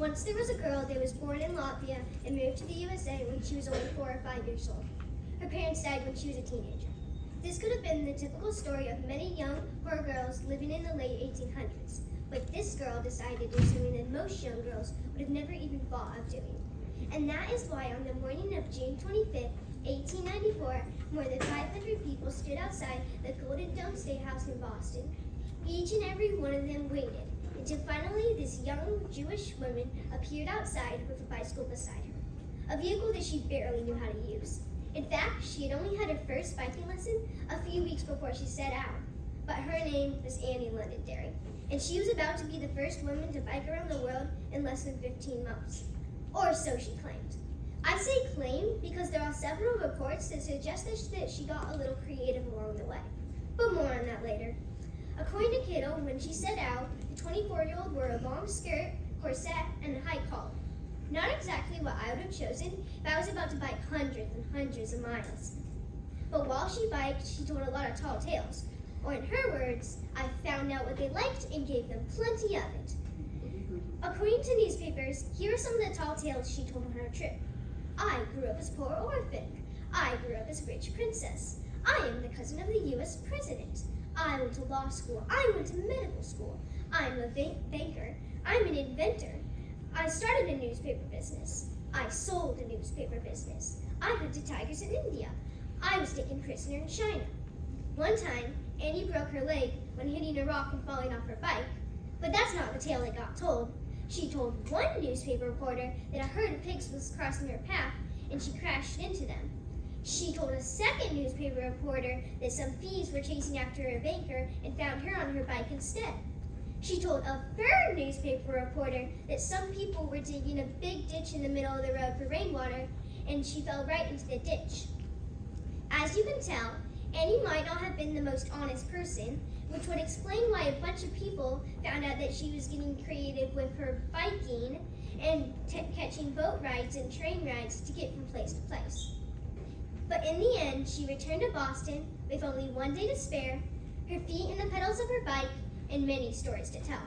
Once there was a girl that was born in Latvia and moved to the USA when she was only 4 or 5 years old. Her parents died when she was a teenager. This could have been the typical story of many young poor girls living in the late 1800s, but this girl decided to do something that most young girls would have never even thought of doing. And that is why on the morning of June 25th, 1894, more than 500 people stood outside the Golden Dome State House in Boston. Each and every one of them waited until finally this young Jewish woman appeared outside with a bicycle beside her, a vehicle that she barely knew how to use. In fact, she had only had her first biking lesson a few weeks before she set out, but her name was Londonderry, and she was about to be the first woman to bike around the world in less than 15 months, or so she claimed. I say claim because there are several reports that suggest that she got a little creative along the way, but more on that later. According to Kittle, when she set out, the 24-year-old wore a long skirt, corset, and a high collar. Not exactly what I would have chosen if I was about to bike hundreds and hundreds of miles. But while she biked, she told a lot of tall tales. Or in her words, I found out what they liked and gave them plenty of it. According to newspapers, here are some of the tall tales she told on her trip. I grew up as a poor orphan. I grew up as a rich princess. I am the cousin of the U.S. president. I went to law school. I went to medical school. I'm a banker. I'm an inventor. I started a newspaper business. I sold a newspaper business. I hunted tigers in India. I was taken prisoner in China. One time, Annie broke her leg when hitting a rock and falling off her bike. But that's not the tale that got told. She told one newspaper reporter that a herd of pigs was crossing her path and she crashed into them. She told a second newspaper reporter that some thieves were chasing after a banker and found her on her bike instead. She told a third newspaper reporter that some people were digging a big ditch in the middle of the road for rainwater, and she fell right into the ditch. As you can tell, Annie might not have been the most honest person, which would explain why a bunch of people found out that she was getting creative with her biking and catching boat rides and train rides to get from place to place. But in the end, she returned to Boston with only one day to spare, her feet in the pedals of her bike, and many stories to tell.